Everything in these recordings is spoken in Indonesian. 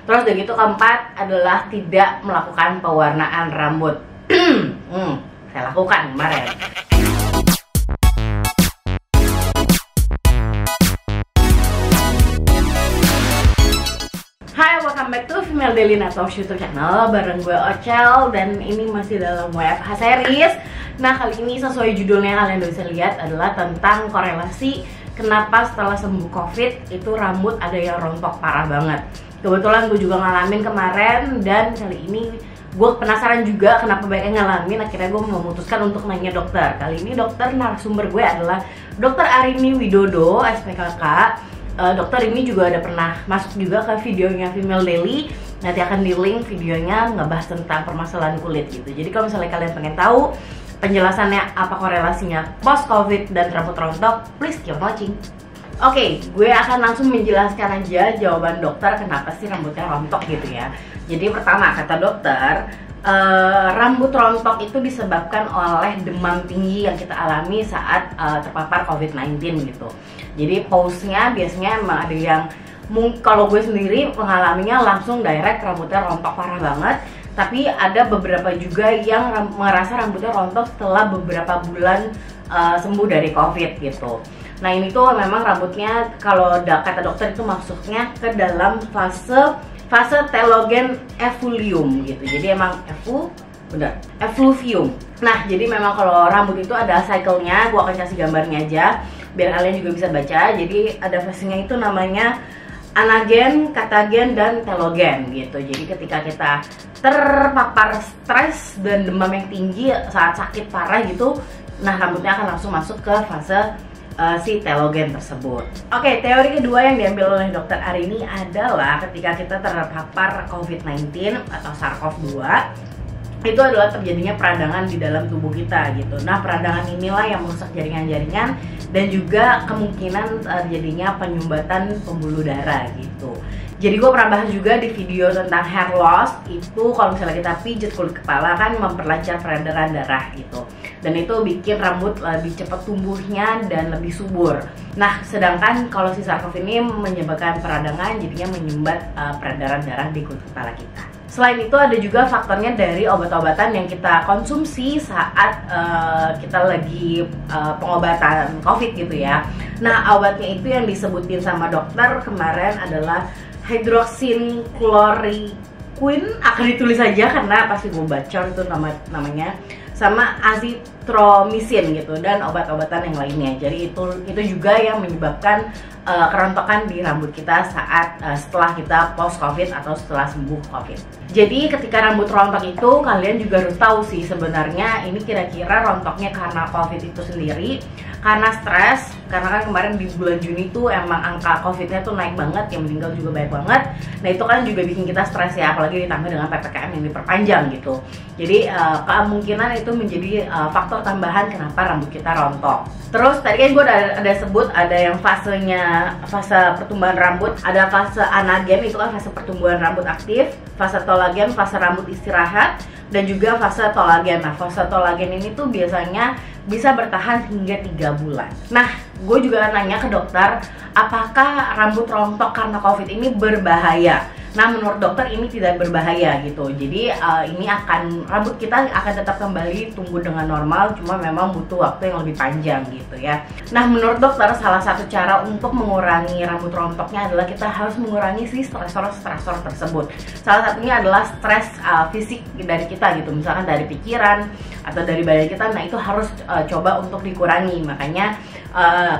Terus udah gitu keempat adalah tidak melakukan pewarnaan rambut. Saya lakukan kemarin. Hai, welcome back to Female Daily Natos YouTube channel bareng gue Ochel, dan ini masih dalam WFH series. Nah, kali ini sesuai judulnya kalian udah bisa lihat adalah tentang korelasi kenapa setelah sembuh COVID itu rambut ada yang rontok parah banget. Kebetulan gue juga ngalamin kemarin, dan kali ini gue penasaran juga kenapa banyak yang ngalamin. Akhirnya gue memutuskan untuk nanya dokter. Kali ini dokter narasumber gue adalah Dr. Arini Widodo, SPKK. Dokter ini juga ada pernah masuk juga ke videonya Female Daily. Nanti akan di link videonya ngebahas tentang permasalahan kulit gitu. Jadi kalau misalnya kalian pengen tahu penjelasannya apa korelasinya post COVID dan rambut rontok, please keep watching. Oke, gue akan langsung menjelaskan aja jawaban dokter kenapa sih rambutnya rontok gitu ya. Jadi pertama, kata dokter, rambut rontok itu disebabkan oleh demam tinggi yang kita alami saat terpapar COVID-19 gitu. Jadi pause-nya biasanya emang ada yang, kalau gue sendiri mengalaminya langsung direct rambutnya rontok parah banget. Tapi ada beberapa juga yang merasa rambutnya rontok setelah beberapa bulan sembuh dari COVID gitu. Nah, ini tuh memang rambutnya kalau kata dokter itu masuknya ke dalam fase telogen effluvium gitu. Jadi emang effluvium. Nah, jadi memang kalau rambut itu ada cycle-nya. Gua akan kasih gambarnya aja biar kalian juga bisa baca. Jadi ada fasenya itu namanya anagen, katagen, dan telogen gitu. Jadi ketika kita terpapar stres dan demam yang tinggi saat sakit parah gitu, nah rambutnya akan langsung masuk ke fase si telogen tersebut. Oke, teori kedua yang diambil oleh Dr. Arini adalah ketika kita terpapar COVID-19 atau SARS-CoV-2, itu adalah terjadinya peradangan di dalam tubuh kita gitu. Nah, peradangan inilah yang merusak jaringan-jaringan dan juga kemungkinan terjadinya penyumbatan pembuluh darah gitu. Jadi gue pernah bahas juga di video tentang hair loss, itu kalau misalnya kita pijat kulit kepala kan memperlancar peredaran darah gitu. Dan itu bikin rambut lebih cepat tumbuhnya dan lebih subur. Nah, sedangkan kalau si SARS-CoV ini menyebabkan peradangan, jadinya menyumbat peredaran darah di kulit kepala kita. Selain itu ada juga faktornya dari obat-obatan yang kita konsumsi saat kita lagi pengobatan COVID gitu ya. Nah, obatnya itu yang disebutin sama dokter kemarin adalah hydroxychloroquine, akan ditulis aja karena pasti gue baca itu namanya, sama azithromycin gitu, dan obat-obatan yang lainnya. Jadi itu juga yang menyebabkan kerontokan di rambut kita saat setelah kita post COVID atau setelah sembuh COVID. Jadi ketika rambut rontok itu kalian juga harus tahu sih sebenarnya ini kira-kira rontoknya karena COVID itu sendiri, karena stres, karena kan kemarin di bulan Juni tuh emang angka COVID-nya tuh naik banget, yang meninggal juga banyak banget. Nah, itu kan juga bikin kita stres ya, apalagi ditambah dengan PPKM yang diperpanjang gitu. Jadi kemungkinan itu menjadi faktor tambahan kenapa rambut kita rontok. Terus tadi kan gue ada sebut ada yang fase pertumbuhan rambut, ada fase anagen, itu kan fase pertumbuhan rambut aktif, fase tolagen, fase rambut istirahat, dan juga fase tolagen. Nah, fase tolagen ini tuh biasanya bisa bertahan hingga 3 bulan. Nah, gue juga nanya ke dokter, apakah rambut rontok karena COVID ini berbahaya? Nah, menurut dokter ini tidak berbahaya gitu. Jadi rambut kita akan tetap kembali tumbuh dengan normal, cuma memang butuh waktu yang lebih panjang gitu ya. Nah, menurut dokter salah satu cara untuk mengurangi rambut rontoknya adalah kita harus mengurangi si stresor tersebut. Salah satunya adalah stres fisik dari kita gitu, misalkan dari pikiran atau dari badan kita. Nah, itu harus coba untuk dikurangi. Makanya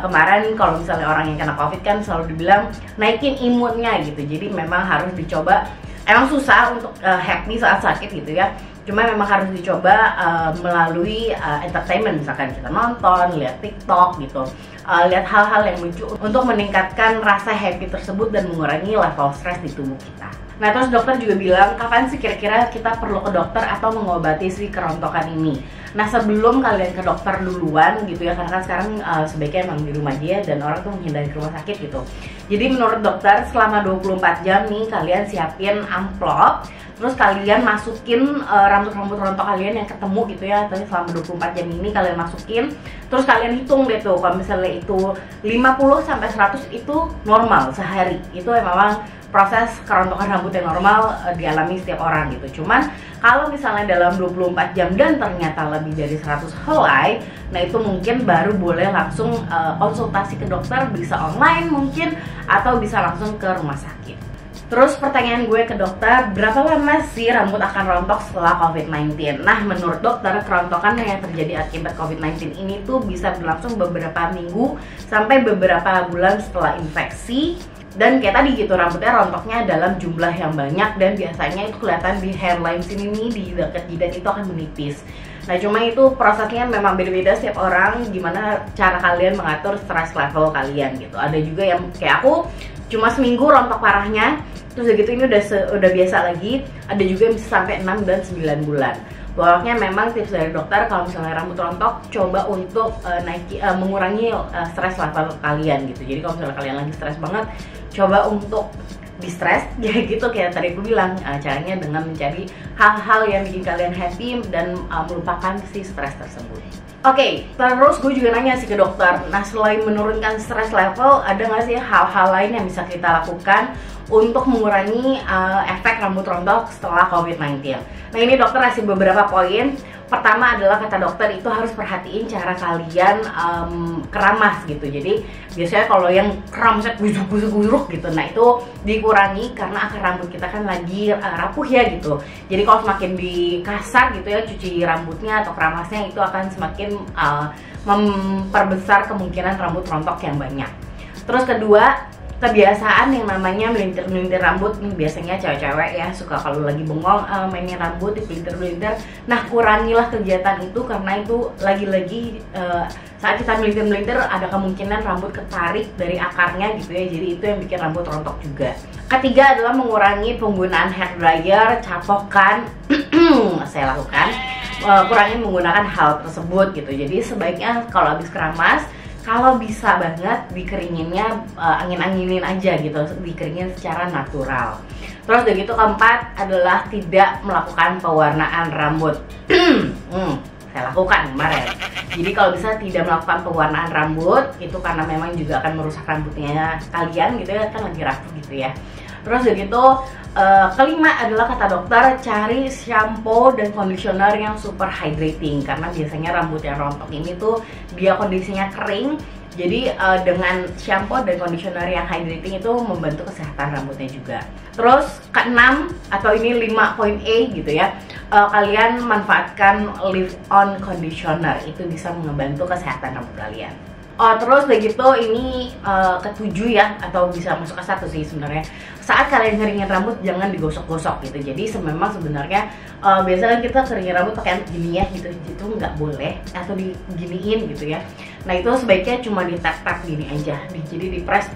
kemarin kalau misalnya orang yang kena COVID kan selalu dibilang naikin imunnya gitu. Jadi memang harus dicoba. Emang susah untuk happy saat sakit gitu ya. Cuma memang harus dicoba melalui entertainment, misalkan kita nonton, lihat TikTok gitu, lihat hal-hal yang lucu untuk meningkatkan rasa happy tersebut dan mengurangi level stres di tubuh kita. Nah, terus dokter juga bilang kapan sih kira-kira kita perlu ke dokter atau mengobati si kerontokan ini? Nah sebelum kalian ke dokter duluan gitu ya, karena kan sekarang sebaiknya emang di rumah aja dan orang tuh menghindari ke rumah sakit gitu. Jadi menurut dokter selama 24 jam nih kalian siapin amplop, terus kalian masukin rambut-rambut rontok kalian yang ketemu gitu ya. Tadi selama 24 jam ini kalian masukin, terus kalian hitung deh tuh, kalau misalnya itu 50 sampai 100 itu normal sehari. Itu memang proses kerontokan rambut yang normal dialami setiap orang gitu. Cuman kalau misalnya dalam 24 jam dan ternyata lebih dari 100 helai, nah itu mungkin baru boleh langsung konsultasi ke dokter, bisa online mungkin, atau bisa langsung ke rumah sakit. Terus pertanyaan gue ke dokter, berapa lama sih rambut akan rontok setelah COVID-19? Nah menurut dokter, kerontokan yang terjadi akibat COVID-19 ini tuh bisa berlangsung beberapa minggu sampai beberapa bulan setelah infeksi. Dan kayak tadi gitu, rambutnya rontoknya dalam jumlah yang banyak dan biasanya itu kelihatan di hairline sini nih, di dekat jidat itu akan menipis. Nah cuma itu prosesnya memang beda-beda setiap orang, gimana cara kalian mengatur stress level kalian gitu. Ada juga yang kayak aku cuma seminggu rontok parahnya, terus begitu ini udah biasa lagi. Ada juga yang bisa sampai 6 dan 9 bulan. Pokoknya memang tips dari dokter, kalau misalnya rambut rontok, coba untuk mengurangi stress level kalian gitu. Jadi kalau misalnya kalian lagi stres banget, coba untuk di stres ya gitu, kayak tadi aku bilang, caranya dengan mencari hal-hal yang bikin kalian happy dan melupakan si stres tersebut. Oke, terus gue juga nanya sih ke dokter, nah selain menurunkan stress level, ada nggak sih hal-hal lain yang bisa kita lakukan untuk mengurangi efek rambut rontok setelah COVID-19? Nah ini dokter kasih beberapa poin. Pertama adalah kata dokter itu harus perhatiin cara kalian keramas gitu. Jadi biasanya kalau yang keramasnya gusuk-gusuk gitu, nah itu dikurangi karena akar rambut kita kan lagi rapuh ya gitu. Jadi kalau semakin dikasar gitu ya cuci rambutnya atau keramasnya, itu akan semakin memperbesar kemungkinan rambut rontok yang banyak. Terus kedua, kebiasaan yang namanya melintir-melintir rambut nih, biasanya cewek-cewek ya suka kalau lagi bengong mainin rambut dipelintir-pelintir. Nah kurangilah kegiatan itu, karena itu lagi-lagi saat kita melintir-melintir ada kemungkinan rambut ketarik dari akarnya gitu ya, jadi itu yang bikin rambut rontok juga. Ketiga adalah mengurangi penggunaan hair dryer, catokan. Saya lakukan, kurangi menggunakan hal tersebut gitu. Jadi sebaiknya kalau habis keramas, kalau bisa banget dikeringinnya angin-anginin aja gitu, dikeringin secara natural. Terus udah gitu, keempat adalah tidak melakukan pewarnaan rambut. Saya lakukan kemarin. Jadi kalau bisa tidak melakukan pewarnaan rambut, itu karena memang juga akan merusak rambutnya kalian gitu ya, kan lagi rapuh gitu ya. Terus udah gitu, kelima adalah kata dokter, cari shampoo dan conditioner yang super hydrating, karena biasanya rambut yang rontok ini tuh dia kondisinya kering. Jadi dengan shampoo dan conditioner yang hydrating itu membantu kesehatan rambutnya juga. Terus keenam, atau ini 5.A gitu ya, kalian manfaatkan leave on conditioner, itu bisa membantu kesehatan rambut kalian. Terus begitu ini ketujuh ya, atau bisa masuk ke satu sih sebenarnya. Saat kalian ngeringin rambut jangan digosok-gosok gitu. Jadi memang sebenarnya biasanya kita keringin rambut pakai gini ya gitu, itu nggak boleh, atau diginiin gitu ya. Nah itu sebaiknya cuma di tap-tap gini aja, jadi di press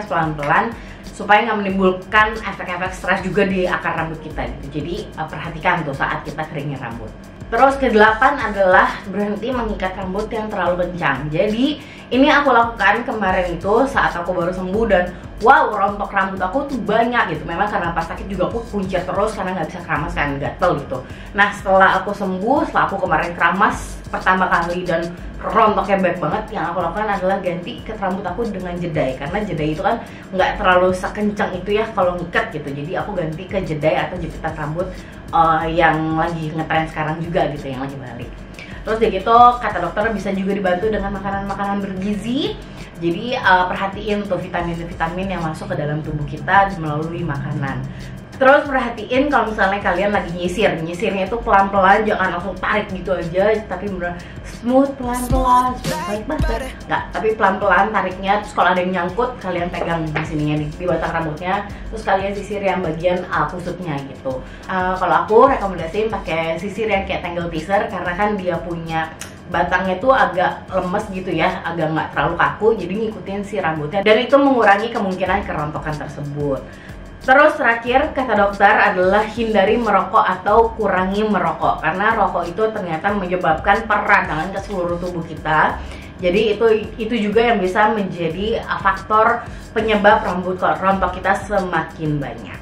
pelan-pelan supaya nggak menimbulkan efek-efek stres juga di akar rambut kita gitu. Jadi perhatikan tuh saat kita keringin rambut. Terus ke-8 adalah berhenti mengikat rambut yang terlalu kencang. Jadi ini aku lakukan kemarin itu saat aku baru sembuh, dan wow, rontok rambut aku tuh banyak gitu. Memang karena pas sakit juga aku kuncir terus karena nggak bisa keramas kan, gatel gitu. Nah setelah aku sembuh, setelah aku kemarin keramas pertama kali dan rontoknya baik banget, yang aku lakukan adalah ganti ikat rambut aku dengan jedai. Karena jedai itu kan nggak terlalu sekencang itu ya kalau ngikat gitu. Jadi aku ganti ke jedai atau jepitan rambut yang lagi ngetren sekarang juga gitu, yang lagi balik. Terus ya gitu, kata dokter bisa juga dibantu dengan makanan-makanan bergizi. Jadi perhatiin tuh vitamin-vitamin yang masuk ke dalam tubuh kita melalui makanan. Terus perhatiin kalau misalnya kalian lagi nyisirnya itu pelan-pelan, jangan langsung tarik gitu aja, tapi bener smooth, pelan-pelan, baik banget. Nggak, tapi pelan-pelan tariknya. Terus kalau ada yang nyangkut, kalian pegang di sininya, di batang rambutnya, terus kalian sisir yang bagian kusutnya gitu. Kalau aku rekomendasiin pakai sisir yang kayak tangle teaser, karena kan dia punya batangnya tuh agak lemes gitu ya, agak nggak terlalu kaku, jadi ngikutin si rambutnya, dan itu mengurangi kemungkinan kerontokan tersebut. Terus terakhir kata dokter adalah hindari merokok atau kurangi merokok, karena rokok itu ternyata menyebabkan peradangan ke seluruh tubuh kita. Jadi itu juga yang bisa menjadi faktor penyebab rambut rontok kita semakin banyak.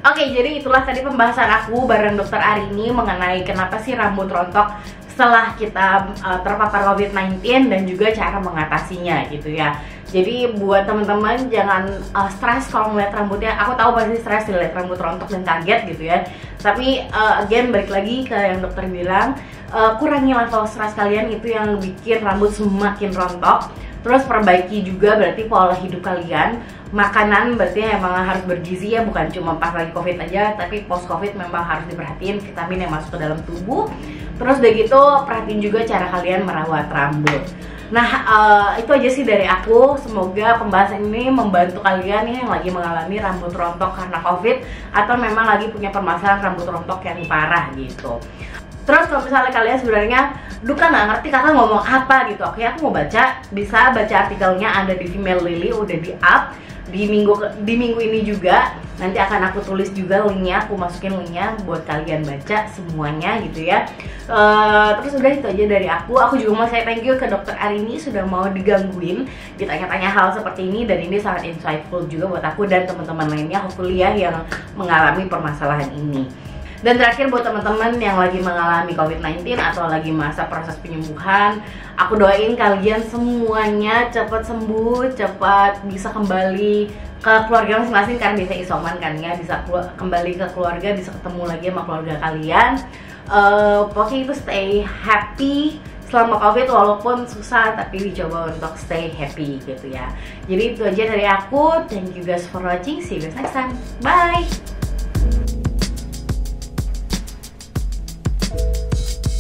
Oke, jadi itulah tadi pembahasan aku bareng dokter Arini mengenai kenapa sih rambut rontok setelah kita terpapar COVID-19 dan juga cara mengatasinya gitu ya. Jadi buat teman-teman jangan stres kalau ngeliat rambutnya. Aku tahu pasti stres lihat rambut rontok dan kaget gitu ya. Tapi again balik lagi ke yang dokter bilang, kurangi level stres kalian, itu yang bikin rambut semakin rontok. Terus perbaiki juga berarti pola hidup kalian. Makanan berarti emang harus bergizi ya, bukan cuma pas lagi COVID aja, tapi post COVID memang harus diperhatiin vitamin yang masuk ke dalam tubuh. Terus udah gitu perhatiin juga cara kalian merawat rambut. Nah itu aja sih dari aku. Semoga pembahasan ini membantu kalian ya yang lagi mengalami rambut rontok karena COVID, atau memang lagi punya permasalahan rambut rontok yang parah gitu. Terus kalau misalnya kalian sebenarnya Duka nggak ngerti kakak ngomong apa gitu, oke aku mau baca, bisa baca artikelnya ada di Female Lily, udah di up di minggu ini juga. Nanti akan aku tulis juga linknya, aku masukin linknya buat kalian baca semuanya gitu ya. Terus udah itu aja dari aku. Aku juga mau saya thank you ke dokter Arini sudah mau digangguin ditanya-tanya hal seperti ini, dan ini sangat insightful juga buat aku dan teman-teman lainnya hopefully ya yang mengalami permasalahan ini. Dan terakhir buat teman-teman yang lagi mengalami COVID-19 atau lagi masa proses penyembuhan, aku doain kalian semuanya cepat sembuh, cepat bisa kembali ke keluarga masing-masing, karena bisa isoman kan ya, bisa kembali ke keluarga, bisa ketemu lagi sama keluarga kalian. Pokoknya itu stay happy selama COVID, walaupun susah tapi dicoba untuk stay happy gitu ya. Jadi itu aja dari aku. Thank you guys for watching, see you guys next time, bye.